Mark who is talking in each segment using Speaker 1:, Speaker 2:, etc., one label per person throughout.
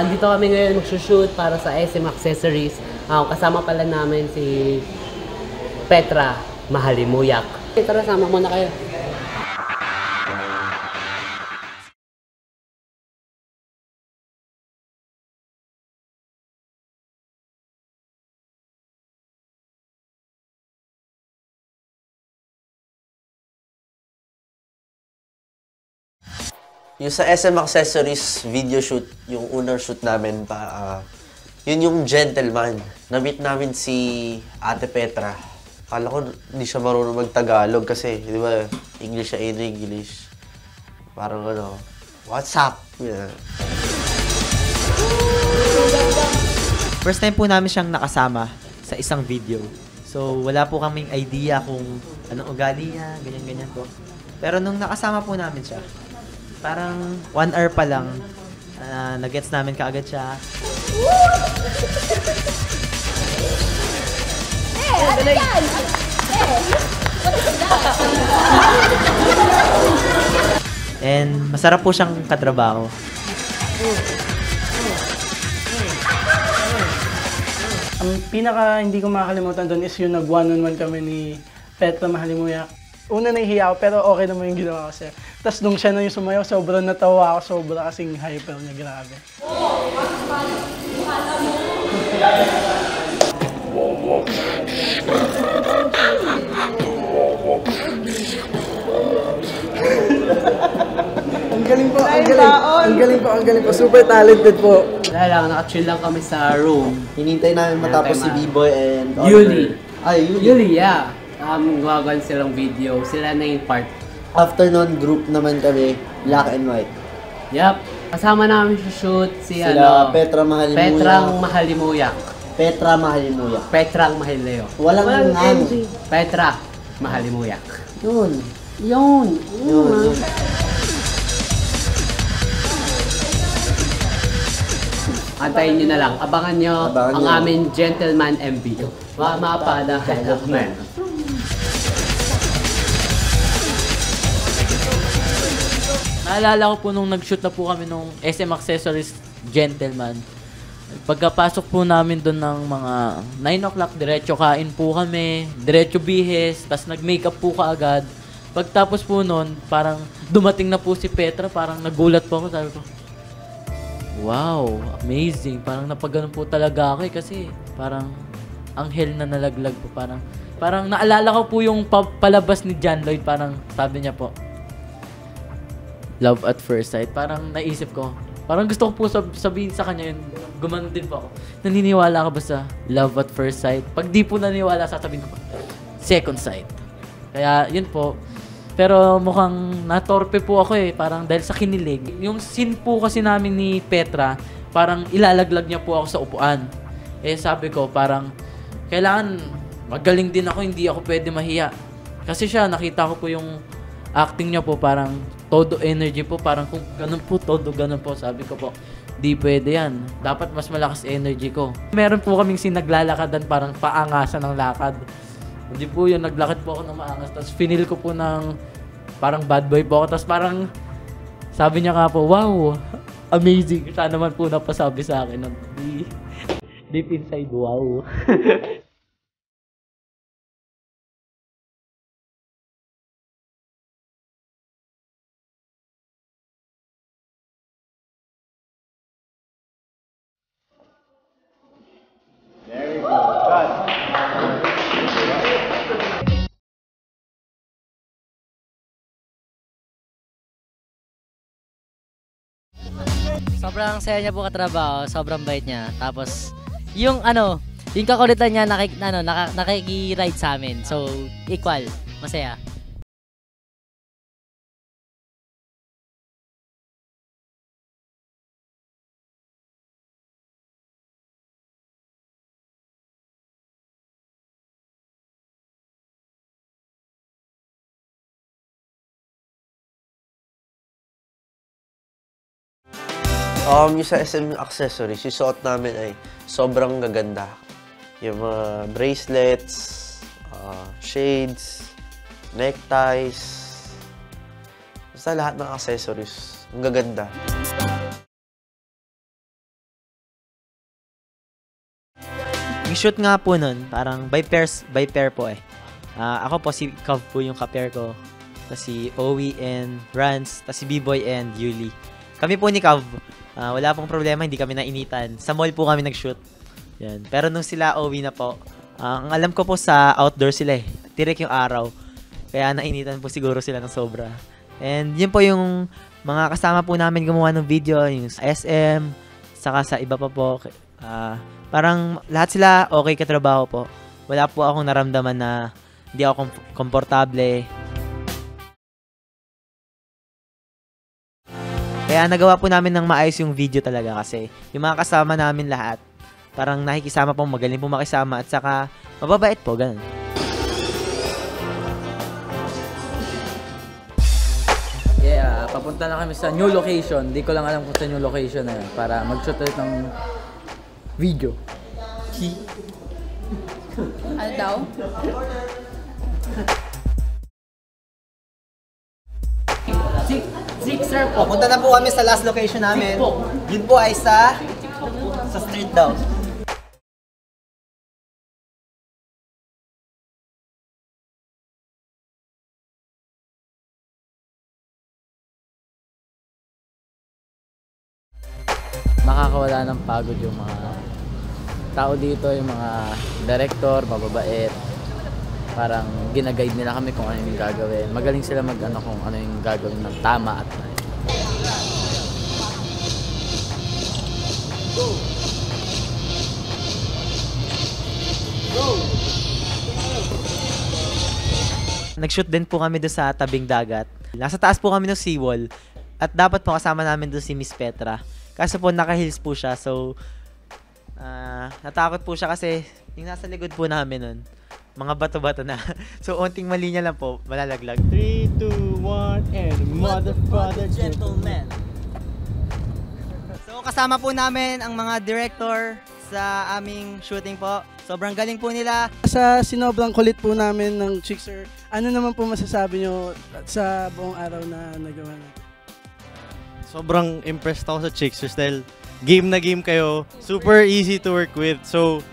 Speaker 1: Dito kami ngayon magsushoot para sa SM Accessories. Kasama pala namin si Petra Mahalimuyak. Tara, sama muna kayo.
Speaker 2: Yung sa SM Accessories video shoot, yung unang shoot namin yun yung gentleman. Na-meet namin si Ate Petra. Kala ko hindi siya marunong mag-Tagalog kasi, di ba, English siya in English. Parang ano, what's up? Yeah.
Speaker 3: First time po namin siyang nakasama sa isang video. So, wala po kaming idea kung anong ugali niya, ganyan-ganyan po. Pero nung nakasama po namin siya, parang 1 hour pa lang, nag-gets namin kaagad siya. And masarap po siyang katrabaho.
Speaker 4: Ang pinaka hindi ko makakalimutan doon is yung nag-one-on-one kami ni Petra Mahalimuyak. Una nahihiya ako pero okay naman yung ginawa ko siya. Tapos nung siya na yung sumayaw, sobrang natawa ako, sobra kasing hyper niya, grabe. Ang galing po, ang galing. Ang galing po, ang galing po. Super talented po.
Speaker 1: Wala lang, naka-chill lang kami sa room.
Speaker 2: Hinintay namin matapos si B-Boy and
Speaker 1: Yuli.
Speaker 2: Ay, Yuli.
Speaker 1: Yuli, yeah. Gagawan silang video. Sila na yung part.
Speaker 2: After nun, group naman kami, Black and White.
Speaker 1: Yup. Kasama namin sa shoot si
Speaker 2: Sila Petra Mahalimuyak.
Speaker 1: Petrang Mahalimuyak.
Speaker 2: Petra Mahalimuyak.
Speaker 1: Petrang Mahalimuyak.
Speaker 2: Walang ngang.
Speaker 1: Petra Mahalimuyak.
Speaker 2: Yun.
Speaker 1: Yun.
Speaker 2: Yun.
Speaker 1: Antayin nyo na lang. Abangan nyo ang
Speaker 2: nyo.
Speaker 1: aming Gentleman MV. Mapada man.
Speaker 5: Naalala ko po nung nag-shoot na po kami nung SM Accessories Gentleman. Pagkapasok po namin doon ng mga 9 o'clock, diretso kain po kami, diretso bihes, tas nag-makeup po kaagad. Pagtapos po noon, parang dumating na po si Petra, parang nagulat po ako, sabi ko, wow, amazing. Parang napagano po talaga ako kasi parang anghel na nalaglag po. Parang naalala ko po yung palabas ni John Lloyd, parang sabi niya po, love at first sight. Parang naisip ko, parang gusto ko po sabihin sa kanya yun, gumano din po ako. Naniniwala ka ba sa love at first sight? Pag di po naniniwala, sasabihin ko po, second sight. Kaya yun po. Pero mukhang natorpe po ako parang dahil sa kinilig. Yung scene po kasi namin ni Petra, parang ilalaglag niya po ako sa upuan. Sabi ko, parang kailangan magaling din ako, hindi ako pwede mahiya. Kasi siya, nakita ko po yung acting niya po, parang todo energy po, parang kung ganun po, todo ganun po. Sabi ko po, di pwede yan. Dapat mas malakas energy ko. Meron po kaming sinaglalakadan, parang paangasan ng lakad. Hindi po yun, naglakad po ako ng maangas. Tapos finil ko po ng parang bad boy po ako. Tapos parang sabi niya nga po, wow, amazing. Siya naman po napasabi sa akin ng deep inside, wow.
Speaker 6: Sobrang saya niya po katrabaho, sobrang bait niya. Tapos, yung kakulitan niya nakiki-ride sa amin. So, equal, masaya.
Speaker 2: Yung sa SM Accessories, yung suot namin ay sobrang gaganda. Yung mga bracelets, shades, neckties, basta lahat ng accessories. Ang gaganda.
Speaker 3: Nag-shoot nga po nun, parang by pair po eh. Ako po, si Cav po yung ka-pair ko. Tapos si Owie and Rans, tapos si B-Boy and Yuli. Kami po ni Cav, wala pong problema, hindi kami nainitan. Sa mall po kami nag-shoot. Yan. Pero nung sila Owie na po, ang alam ko po sa outdoor sila eh. Tirik yung araw. Kaya nainitan po siguro sila ng sobra. And yun po yung mga kasama po namin gumawa ng video, yung sa SM, saka sa iba pa po. Parang lahat sila okay katrabaho po. Wala po akong naramdaman na hindi ako komportable. Kaya nagawa po namin ng maayos yung video talaga kasi yung mga kasama namin lahat, parang nakikisama po, magaling po makisama at saka mababait po, ganun.
Speaker 5: Yeah, papunta na kami sa new location. Di ko lang alam kung sa new location na yun para mag-shoot ulit ng video.
Speaker 7: Ano daw?
Speaker 1: Sixer po.
Speaker 3: Punta na po kami sa last location namin. Yun po ay sa street daw.
Speaker 5: Makakawala ng pagod yung mga tao dito, yung mga director, mababait. Parang ginaguide nila kami kung ano yung gagawin. Magaling sila mag-ano kung ano yung gagawin ng tama at mali.
Speaker 3: Nag-shoot din po kami doon sa tabing dagat. Nasa taas po kami ng seawall. At dapat po kasama namin doon si Miss Petra. Kaso po naka-heels po siya. So, natakot po siya kasi yung nasa likod po namin nun, mga bato-bato na. So, onting mali niya lang po, malalaglag.
Speaker 4: 3, 2, 1, and motherfucker gentleman.
Speaker 3: So, kasama po namin ang mga director sa aming shooting po. Sobrang galing po nila.
Speaker 4: Sa sinobrang kulit po namin ng Chickser, ano naman po masasabi nyo sa buong araw na nagawa natin?
Speaker 8: Sobrang impressed ako sa Chicksters dahil game na game kayo. Super easy to work with. So,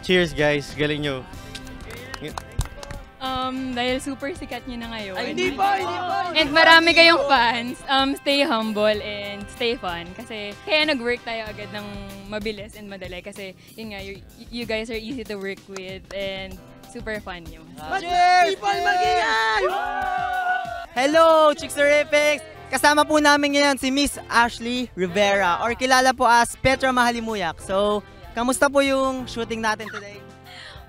Speaker 8: cheers guys. Galing nyo.
Speaker 7: Dahil super sikat nyo na ngayon.
Speaker 4: Ay, hindi pa!
Speaker 7: And marami kayong fans. Stay humble and stay fun. Kasi kaya nag-work tayo agad ng mabilis and madali. Kasi yun nga, you guys are easy to work with and super fun nyo.
Speaker 3: Cheers! Hello, Chickserifics! Kasama po namin ngayon si Miss Ashley Rivera or kilala po as Petra Mahalimuyak. So, kamusta po yung shooting natin today?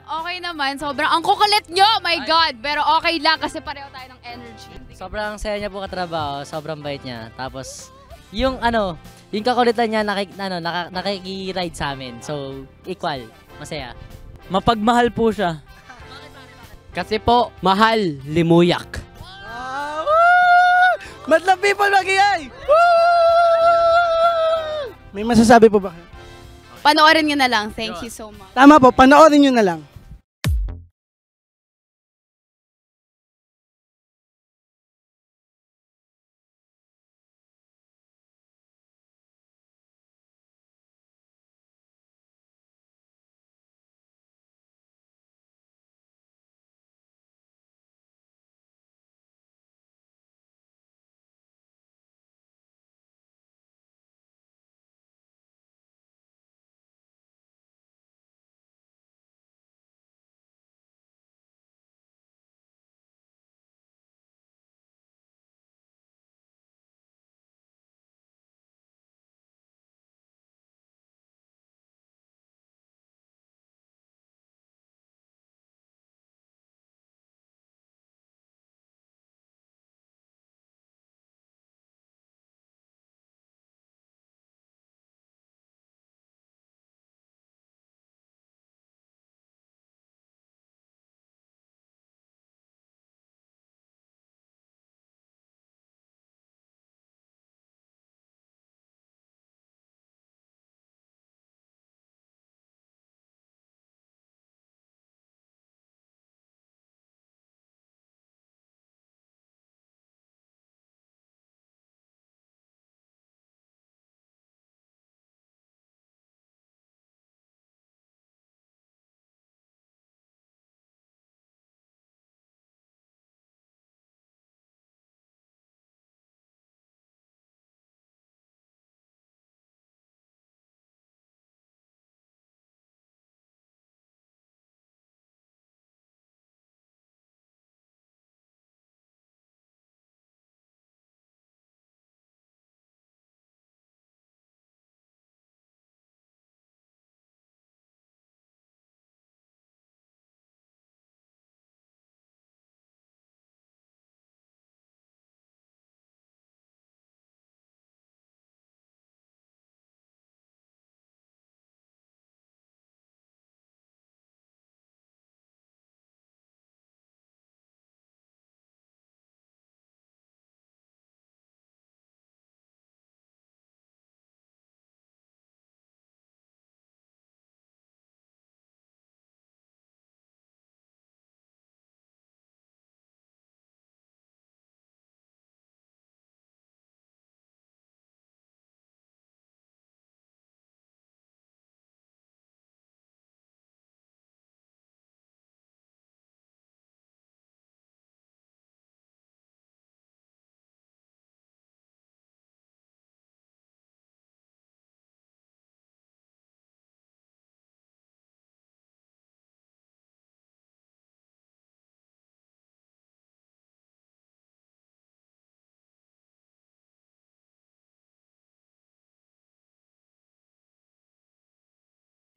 Speaker 9: Okay naman, sobrang ang kukulit nyo, my God! Pero okay lang kasi pareho tayo ng energy.
Speaker 6: Sobrang saya niya po katrabaho, sobrang bait niya. Tapos, yung yung kakulitan niya nakikiride sa amin. So, equal, masaya.
Speaker 5: Mapagmahal po siya. Kasi po, mahal, limuyak.
Speaker 4: Madlang people, magigay! May masasabi po ba kayo?
Speaker 9: Panoorin nyo na lang. Thank you so much.
Speaker 4: Tama po, panoorin nyo na lang.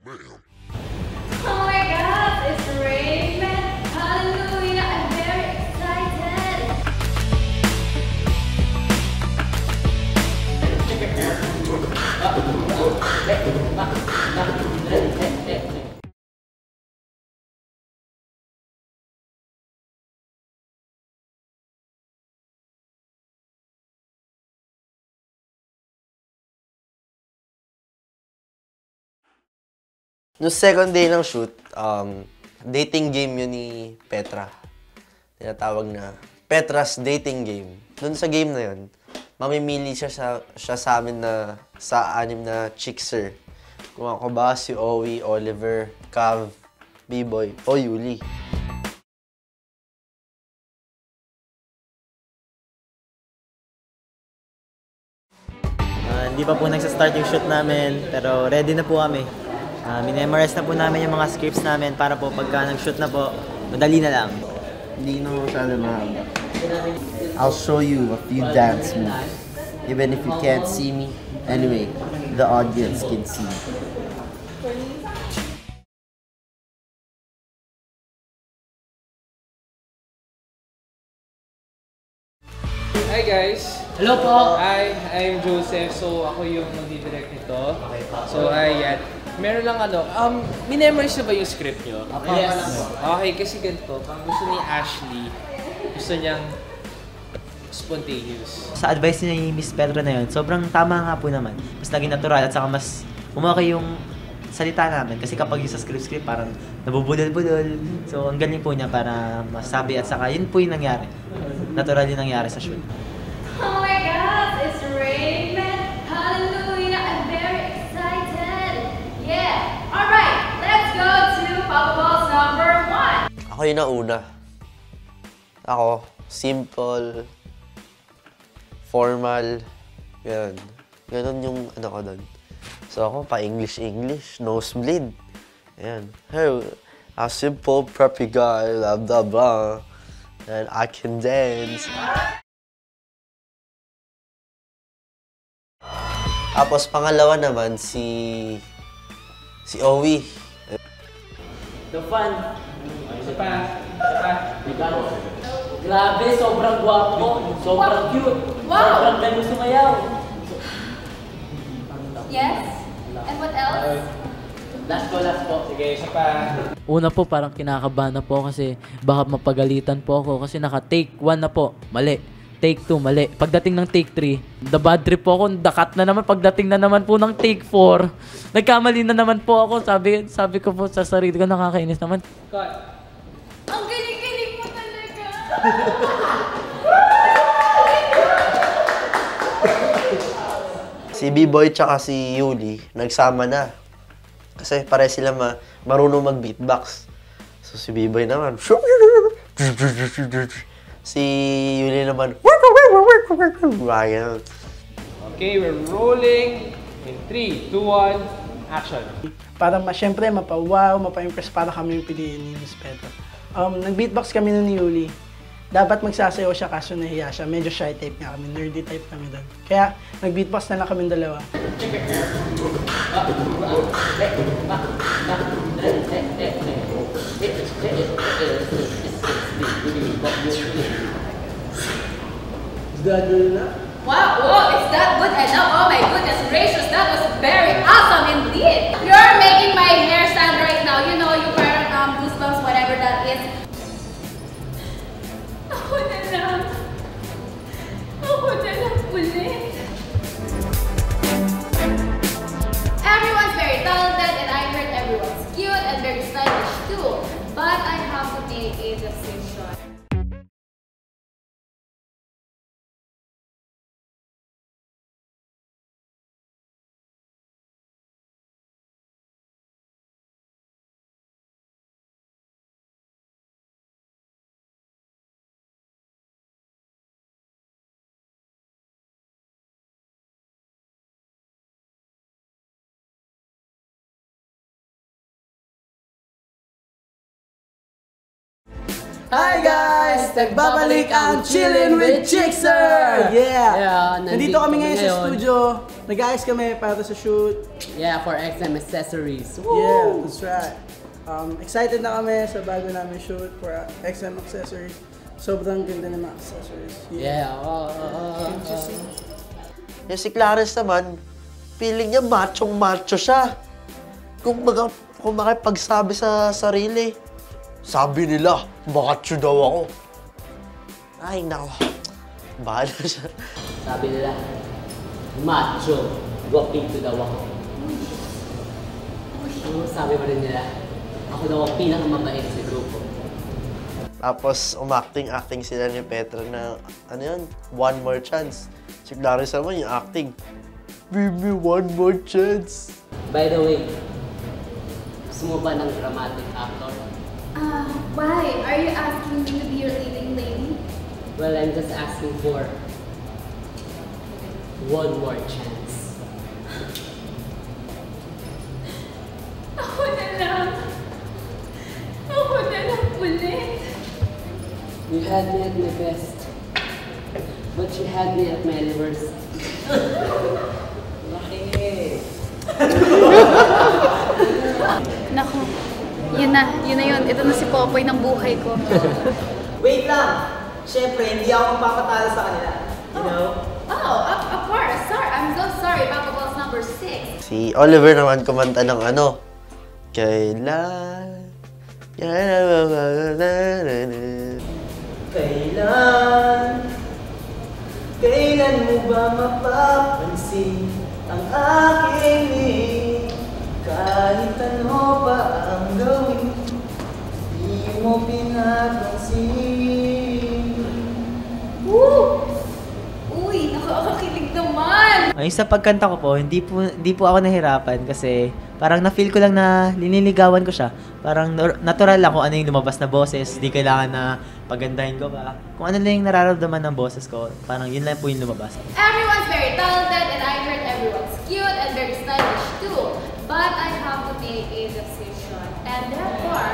Speaker 9: Oh my God, it's Rain Man. Hallelujah, I'm very excited.
Speaker 2: No second day ng shoot, dating game yun ni Petra. Tinatawag na Petra's dating game. Doon sa game na yun, mamimili siya sa amin na sa 6 na chickser. Kung ako ba, si Owie, Oliver, Cav, B-Boy, o Yuli.
Speaker 3: Hindi pa po nagsastart yung shoot namin, pero ready na po kami. Minemorize na po namin yung mga scripts namin para po pagka nag-shoot na po, madali na lang.
Speaker 2: Hindi na masyado mahaba. I'll show you a few dance moves. Even if you can't see me, anyway, the audience can see.
Speaker 10: Hi guys!
Speaker 1: Hello po!
Speaker 10: Hi, I'm Joseph. So, ako yung nagdi-direct nito. So, ayan. Meron lang minemorize na ba yung script nyo?
Speaker 1: Yes.
Speaker 10: Okay, kasi ganito. Pang gusto ni Ashley, gusto niyang spontaneous.
Speaker 3: Sa advice niya ni Miss Petra na yun, sobrang tama nga po naman. Mas naging natural at saka mas umaki yung salita namin. Kasi kapag yung sa script parang nabubudol-budol. So, ang galing po niya para masabi at saka yun po yung nangyari. Natural yung nangyari sa shoot.
Speaker 9: Oh my God, it's Rain Man. Hallelujah, I'm very excited. Yeah. All right, let's go to Papa Balls number 1.
Speaker 2: Ako yung nauna. Ako, simple, formal, ganun. Ganun yung ano ko doon. So ako, pa-English, nosebleed. Ayan. Hey, a simple, preppy guy, blah, blah, blah. And I can dance. Tapos pangalawa naman, si Owie.
Speaker 5: The fun. Isa pa. Grabe, sobrang gwapo. Sobrang cute.
Speaker 9: Wow.
Speaker 5: Sobrang galing sumayaw.
Speaker 9: Yes. And what else?
Speaker 5: Last po.
Speaker 10: Sige, isa pa.
Speaker 5: Una po, parang kinakabahan na po kasi baka mapagalitan po ako kasi naka-take 1 na po. Mali. Take 2, mali. Pagdating ng take 3, the bad trip po ako, dakat na naman. Pagdating na naman po ng take 4, nagkamali na naman po ako. Sabi ko po sa sarili ko, nakakainis naman.
Speaker 10: Cut.
Speaker 9: Ang galing-galing mo talaga.
Speaker 2: Si B-Boy tsaka si Yuli, nagsama na. Kasi pare sila marunong mag-beatbox. So si B-Boy naman, si Yuli naman,
Speaker 10: Okay, we're rolling. In 3, 2, 1, action.
Speaker 4: Para syempre mapa-wow, mapa-impress para kami yung piliin ni Miss Petra. Nag-beatbox kami nun ni Yuli. Dapat magsasayaw siya kaso nahiya siya. Medyo shy type nga kami, nerdy type kami doon. Kaya nag-beatbox na lang kami dalawa.
Speaker 9: Wow, whoa, is that good enough? Oh my goodness gracious, that was very awesome indeed. You're making my hair stand right now. You know, you parang goosebumps, whatever that is. Ako na lang. Ako na lang ulit. Everyone's very talented and I heard everyone's cute and very stylish too. But I have to make a decision.
Speaker 4: Hi guys! Nagbabalik ang Chillin' with Chickser! Yeah! Nandito kami ngayon sa studio. Nag-ayos kami para sa shoot.
Speaker 1: Yeah, for XM Accessories. Woo!
Speaker 4: Yeah, that's right. Excited na kami sa bago namin shoot for XM Accessories. Sobrang ganda ng mga accessories.
Speaker 1: Yeah.
Speaker 2: Yung si Clarence naman, feeling niya machong-macho siya. Kung makipagsabi sa sarili, sabi nila, macho daw ako. Ay, nako. Bahala siya.
Speaker 1: Sabi nila, macho, walking to daw ako. Sabi pa rin nila, ako daw ang pinakamabait sa grupo.
Speaker 2: Tapos, acting sila ni Petra na, ano yun, one more chance. Si Clarence naman yung acting, give me one more chance.
Speaker 1: By the way, gusto mo ba ng dramatic actor?
Speaker 9: Why? Are you asking me to be your leading lady?
Speaker 1: Well, I'm just asking for one more chance.
Speaker 9: Ako na lang. Ako na lang ulit.
Speaker 1: You had me at my best, but you had me at my worst.
Speaker 9: Naku, yun na yun. Ito na si Popoy ng buhay ko.
Speaker 3: Wait lang! Siyempre, hindi ako mapapatalo sa kanila. You know?
Speaker 9: Oh, of course. Sorry, I'm so sorry. Papa Balls number 6.
Speaker 2: Si Oliver naman kumanta ng ano, Kailan
Speaker 3: mo ba mapapansin ang aking hingin? Kahit ano pa ang gawin, di mo pinapansin.
Speaker 9: Woo! Uy, nakakakilig naman!
Speaker 3: Ay, sa pagkanta ko po, hindi po ako nahirapan kasi parang na-feel ko lang na liniligawan ko siya. Parang natural lang kung ano yung lumabas na boses, di kailangan na pagandahin ko pa. Kung ano lang yung nararamdaman ng boses ko, parang yun lang po yung lumabas.
Speaker 9: Everyone's very talented and I heard everyone's cute and very stylish too. But I have to make a decision. And therefore,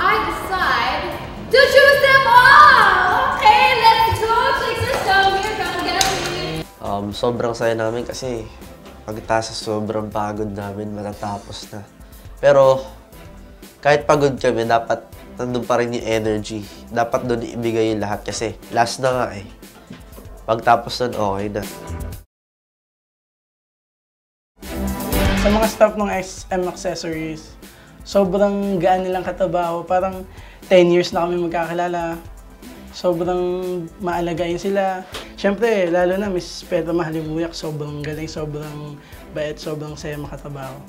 Speaker 9: I decide to choose them all! Okay, let's go! Chickser, come here, come get up here.
Speaker 2: Sobrang saya namin kasi pagkatapos sa sobrang pagod namin, matatapos na. Pero kahit pagod kami, dapat nandun pa rin yung energy. Dapat doon ibigay yung lahat kasi last na nga eh. Pagtapos nun, okay na.
Speaker 4: Sa mga staff ng XM Accessories, sobrang gaan nilang katabaho. Parang 10 years na kami magkakilala. Sobrang maalagayin sila. Siyempre, lalo na Miss Petra Mahalimuyak, sobrang galing, sobrang bait, sobrang saya makatabaho.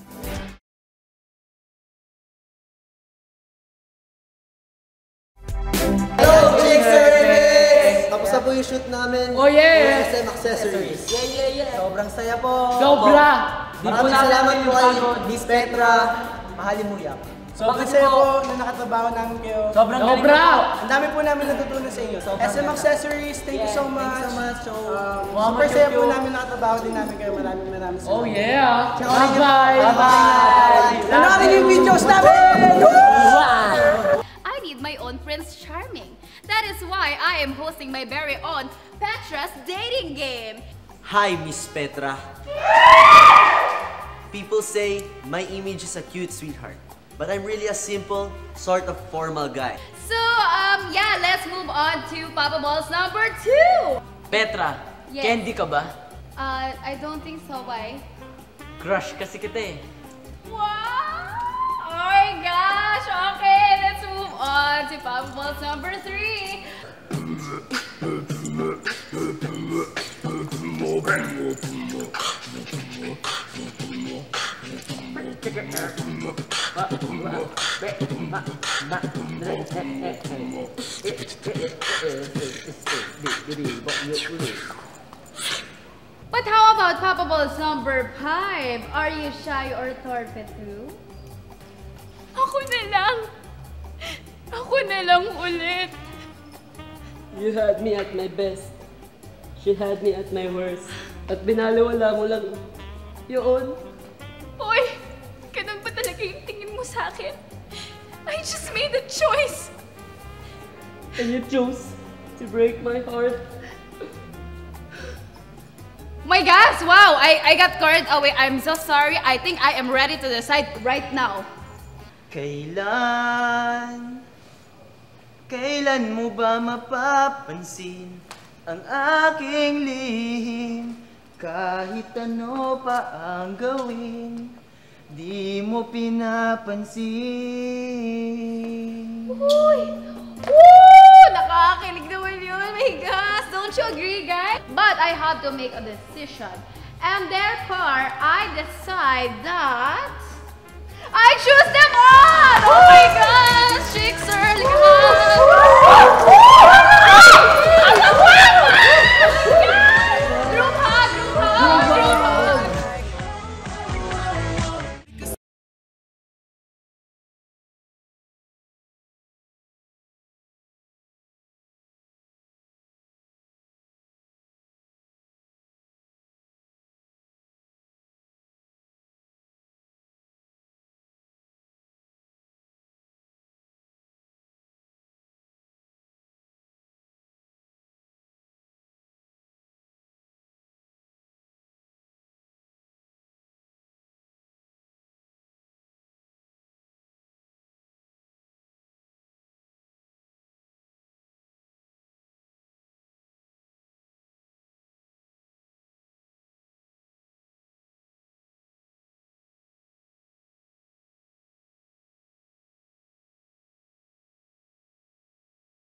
Speaker 3: Hello, Chickser! Tapos na po yung shoot namin.
Speaker 5: Oh, yeah!
Speaker 3: For SM Accessories.
Speaker 5: Yeah.
Speaker 3: Sobrang saya po.
Speaker 5: Sobra!
Speaker 3: Maraming salamat po kay Miss Petra Mahalimuyak.
Speaker 4: Sobrang saya po na nakatrabaho namin kayo.
Speaker 5: Sobrang galing po.
Speaker 4: Ang dami po namin natutunan sa inyo. SM Accessories, thank you so much. Super
Speaker 5: thank
Speaker 4: saya
Speaker 5: you.
Speaker 4: po namin nakatabaho din namin kayo. Maraming salamat.
Speaker 5: Oh yeah!
Speaker 4: Bye-bye!
Speaker 3: Bye-bye!
Speaker 4: Nanonood yung videos namin!
Speaker 9: I need my own Prince Charming. That is why I am hosting my very own Petra's Dating Game.
Speaker 3: Hi, Miss Petra. People say my image is a cute sweetheart, but I'm really a simple, sort of formal guy.
Speaker 9: So, yeah, let's move on to Papa Balls number 2.
Speaker 5: Petra,
Speaker 9: Yes.
Speaker 5: candy ka ba?
Speaker 9: I don't think so. Why?
Speaker 5: Crush kasi kita eh.
Speaker 9: Wow! Oh my gosh! Okay, let's move on to Papa Balls number 3. But how about Papa Balls number 5? Are you shy or torpe too? Ako na lang. Ako na lang ulit.
Speaker 1: You had me at my best. She had me at my worst. At binaliwala mo lang yun.
Speaker 9: Hoy! Ganun ba talaga yung tingin mo sa akin? I just made a choice.
Speaker 5: And you chose to break my heart.
Speaker 9: My gosh, wow, I got carried away. I'm so sorry. I think I am ready to decide right now.
Speaker 3: Kailan mo ba mapapansin ang aking lihim? Kahit ano pa ang gawin, di mo pinapansin.
Speaker 9: Uy! Woo! Nakakakilig naman yun. My gosh, don't you agree, guys? But I had to make a decision. And therefore, I decide that I choose them all! Oh my gosh! Chicks early on!